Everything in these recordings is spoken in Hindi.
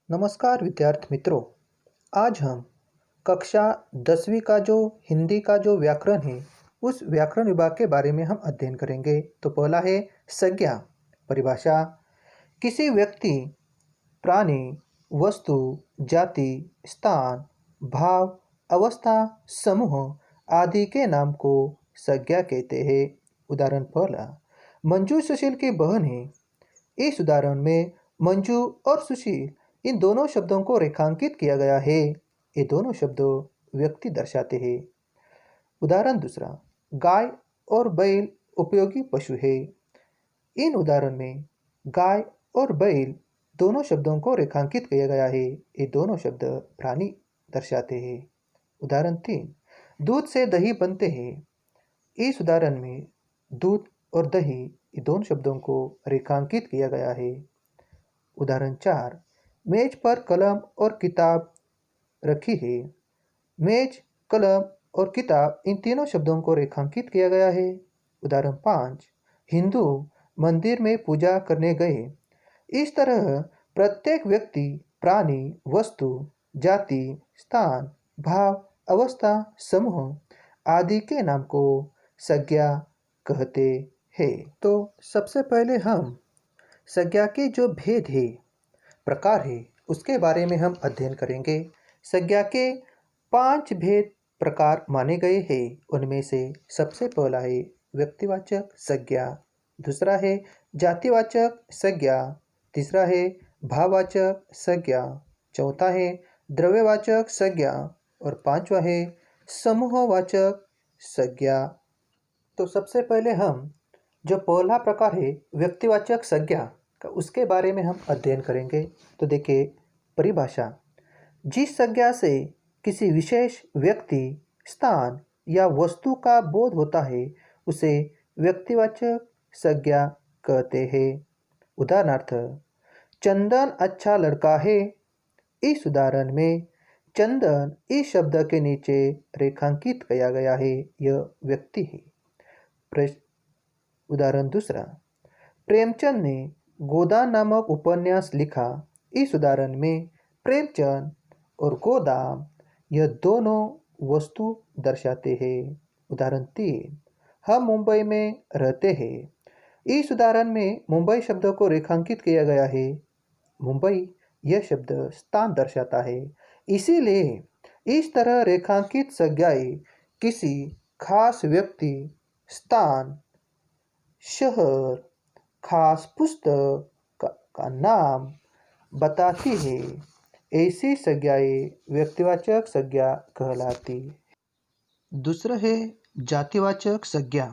नमस्कार विद्यार्थी मित्रों। आज हम कक्षा 10वीं का जो हिंदी का जो व्याकरण है उस व्याकरण विभाग के बारे में हम अध्ययन करेंगे। तो पहला है संज्ञा। परिभाषा: किसी व्यक्ति, प्राणी, वस्तु, जाति, स्थान, भाव, अवस्था, समूह आदि के नाम को संज्ञा कहते हैं। उदाहरण पहला, मंजू सुशील की बहन है। इस उदाहरण में मंजू और सुशील इन दोनों शब्दों को रेखांकित किया गया है। ये दोनों शब्द व्यक्ति दर्शाते हैं। उदाहरण दूसरा, गाय और बैल उपयोगी पशु है। इन उदाहरण में गाय और बैल दोनों शब्दों को रेखांकित किया गया है। ये दोनों शब्द प्राणी दर्शाते हैं। उदाहरण 3, दूध से दही बनते हैं। इस उदाहरण में दूध और दही ये दोनों शब्दों को रेखांकित किया गया है। उदाहरण 4, मेज पर कलम और किताब रखी है। मेज, कलम और किताब इन तीनों शब्दों को रेखांकित किया गया है। उदाहरण 5, हिंदू मंदिर में पूजा करने गए। इस तरह प्रत्येक व्यक्ति, प्राणी, वस्तु, जाति, स्थान, भाव, अवस्था, समूह आदि के नाम को संज्ञा कहते हैं। तो सबसे पहले हम संज्ञा के जो भेद है, प्रकार है, उसके बारे में हम अध्ययन करेंगे। संज्ञा के 5 भेद प्रकार माने गए हैं। उनमें से सबसे पहला है व्यक्तिवाचक संज्ञा, दूसरा है जातिवाचक संज्ञा, तीसरा है भाववाचक संज्ञा, चौथा है द्रव्यवाचक संज्ञा और पांचवा है समूहवाचक संज्ञा। तो सबसे पहले हम जो पहला प्रकार है व्यक्तिवाचक संज्ञा का, उसके बारे में हम अध्ययन करेंगे। तो देखिए परिभाषा: जिस संज्ञा से किसी विशेष व्यक्ति, स्थान या वस्तु का बोध होता है उसे व्यक्तिवाचक संज्ञा कहते हैं। उदाहरणार्थ, चंदन अच्छा लड़का है। इस उदाहरण में चंदन इस शब्द के नीचे रेखांकित किया गया है, यह व्यक्ति है। उदाहरण दूसरा, प्रेमचंद ने गोदान नामक उपन्यास लिखा। इस उदाहरण में प्रेमचंद और गोदाम यह दोनों वस्तु दर्शाते हैं। उदाहरण 3, हम मुंबई में रहते हैं। इस उदाहरण में मुंबई शब्द को रेखांकित किया गया है। मुंबई यह शब्द स्थान दर्शाता है, इसीलिए इस तरह रेखांकित संज्ञाएं किसी खास व्यक्ति, स्थान, शहर, खास पुस्तक का नाम बताती है। ऐसी संज्ञाएं व्यक्तिवाचक संज्ञा कहलाती। दूसरा है जातिवाचक संज्ञा।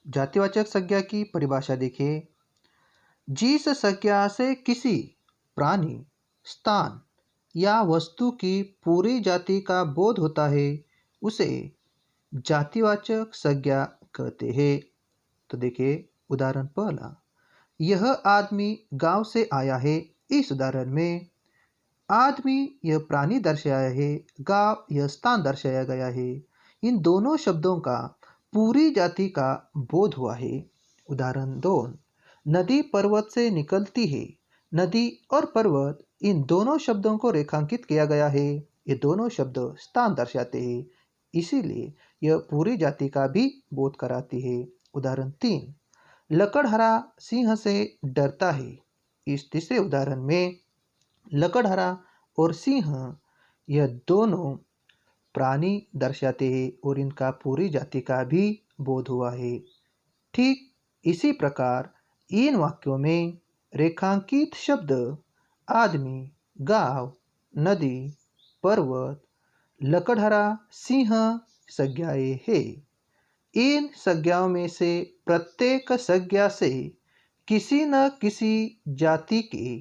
जातिवाचक संज्ञा की परिभाषा देखिए: जिस संज्ञा से किसी प्राणी, स्थान या वस्तु की पूरी जाति का बोध होता है उसे जातिवाचक संज्ञा कहते हैं। तो देखिए उदाहरण पहला, यह आदमी गांव से आया है। इस उदाहरण में आदमी यह प्राणी दर्शाया है, गांव यह स्थान दर्शाया गया है। इन दोनों शब्दों का पूरी जाति का बोध हुआ है। उदाहरण 2, नदी पर्वत से निकलती है। नदी और पर्वत इन दोनों शब्दों को रेखांकित किया गया है। ये दोनों शब्द स्थान दर्शाते हैं, इसीलिए यह पूरी जाति का भी बोध कराती है। उदाहरण 3, लकड़हारा सिंह से डरता है। इस तीसरे उदाहरण में लकड़हारा और सिंह यह दोनों प्राणी दर्शाते हैं और इनका पूरी जाति का भी बोध हुआ है। ठीक इसी प्रकार इन वाक्यों में रेखांकित शब्द आदमी, गांव, नदी, पर्वत, लकड़हारा, सिंह संज्ञाएं हैं। इन संज्ञाओं में से प्रत्येक संज्ञा से किसी न किसी जाति के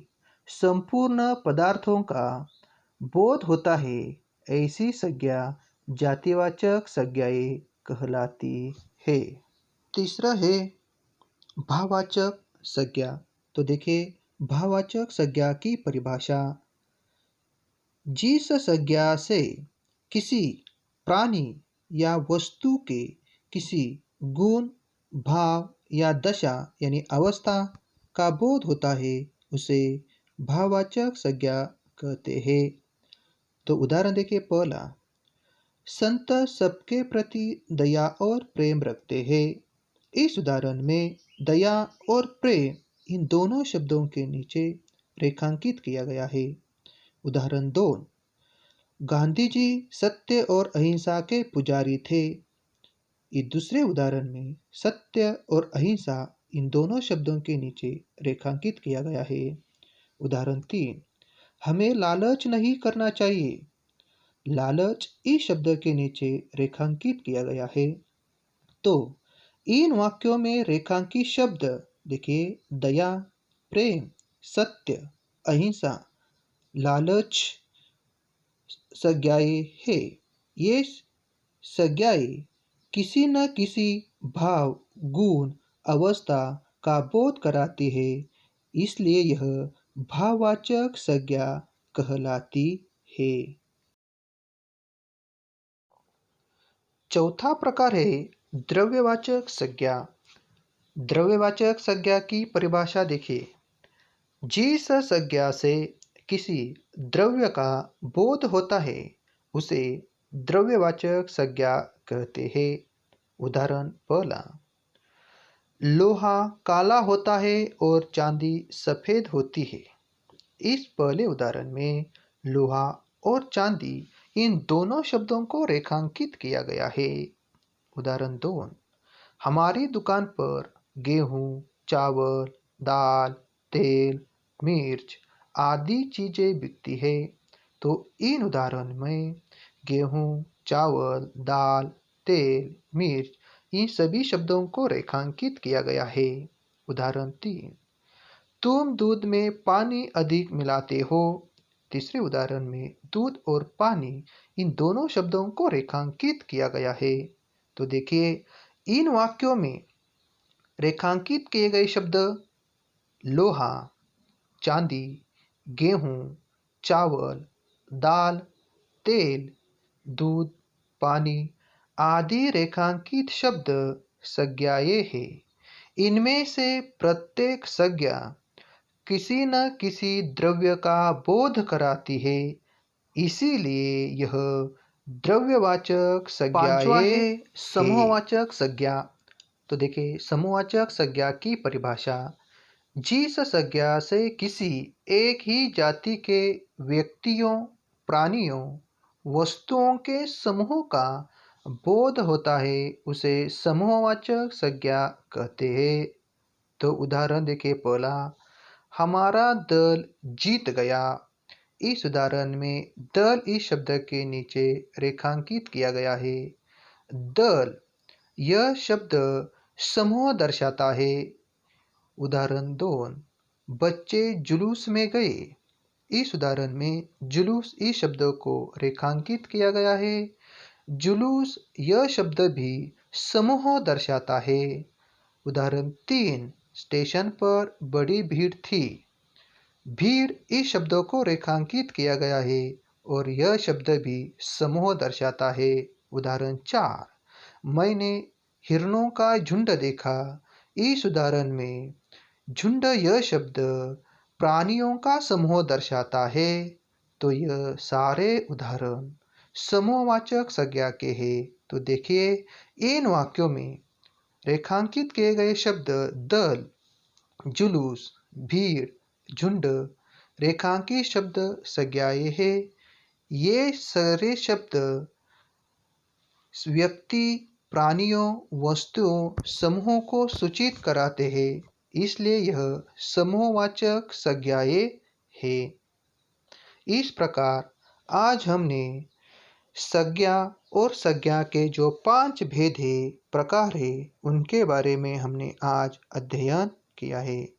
संपूर्ण पदार्थों का बोध होता है। ऐसी संज्ञा जातिवाचक संज्ञाएं कहलाती है। तीसरा है भाववाचक संज्ञा। तो देखिए भाववाचक संज्ञा की परिभाषा: जिस संज्ञा से किसी प्राणी या वस्तु के किसी गुण, भाव या दशा यानी अवस्था का बोध होता है उसे भाववाचक संज्ञा कहते हैं। तो उदाहरण देखिए पहला, संत सबके प्रति दया और प्रेम रखते हैं। इस उदाहरण में दया और प्रेम इन दोनों शब्दों के नीचे रेखांकित किया गया है। उदाहरण 2, गांधी जी सत्य और अहिंसा के पुजारी थे। इस दूसरे उदाहरण में सत्य और अहिंसा इन दोनों शब्दों के नीचे रेखांकित किया गया है। उदाहरण 3, हमें लालच नहीं करना चाहिए। लालच इस शब्द के नीचे रेखांकित किया गया है। तो इन वाक्यों में रेखांकित शब्द देखिए दया, प्रेम, सत्य, अहिंसा, लालच संज्ञाएं है। ये संज्ञाएं किसी न किसी भाव, गुण, अवस्था का बोध कराती है, इसलिए यह भाववाचक संज्ञा कहलाती है। चौथा प्रकार है द्रव्यवाचक संज्ञा। द्रव्यवाचक संज्ञा की परिभाषा देखिए, जिस संज्ञा से किसी द्रव्य का बोध होता है उसे द्रव्यवाचक संज्ञा कहते हैं। उदाहरण पहला, लोहा काला होता है और चांदी सफेद होती है। इस पहले उदाहरण में लोहा और चांदी इन दोनों शब्दों को रेखांकित किया गया है। उदाहरण 2, हमारी दुकान पर गेहूं, चावल, दाल, तेल, मिर्च आदि चीजें बिकती है। तो इन उदाहरण में गेहूं, चावल, दाल, तेल, मिर्च इन सभी शब्दों को रेखांकित किया गया है। उदाहरण 3, तुम दूध में पानी अधिक मिलाते हो। तीसरे उदाहरण में दूध और पानी इन दोनों शब्दों को रेखांकित किया गया है। तो देखिए इन वाक्यों में रेखांकित किए गए शब्द लोहा, चांदी, गेहूं, चावल, दाल, तेल, दूध, पानी आदि रेखांकित शब्द संज्ञाएं हैं। इनमें से प्रत्येक संज्ञा किसी न किसी द्रव्य का बोध कराती है, इसीलिए यह द्रव्यवाचक संज्ञाएं है। समूहवाचक संज्ञा। तो देखिए समूहवाचक संज्ञा की परिभाषा, जिस संज्ञा से किसी एक ही जाति के व्यक्तियों, प्राणियों, वस्तुओं के समूह का बोध होता है उसे समूहवाचक संज्ञा कहते हैं। तो उदाहरण देखिए पहला, हमारा दल जीत गया। इस उदाहरण में दल इस शब्द के नीचे रेखांकित किया गया है। दल यह शब्द समूह दर्शाता है। उदाहरण 2, बच्चे जुलूस में गए। इस उदाहरण में जुलूस इस शब्द को रेखांकित किया गया है। जुलूस यह शब्द भी समूह दर्शाता है। उदाहरण 3, स्टेशन पर बड़ी भीड़ थी। भीड़ इस शब्द को रेखांकित किया गया है और यह शब्द भी समूह दर्शाता है। उदाहरण 4, मैंने हिरणों का झुंड देखा। इस उदाहरण में झुंड यह शब्द प्राणियों का समूह दर्शाता है। तो यह सारे उदाहरण समूहवाचक संज्ञा के हैं। तो देखिए इन वाक्यों में रेखांकित किए गए शब्द दल, जुलूस, भीड़, झुंड रेखांकित शब्द संज्ञाएं हैं। ये सारे शब्द व्यक्ति, प्राणियों, वस्तुओं, समूहों को सूचित कराते हैं, इसलिए यह समूहवाचक संज्ञाएं हैं। इस प्रकार आज हमने संज्ञा और संज्ञा के जो 5 भेद है, प्रकार है, उनके बारे में हमने आज अध्ययन किया है।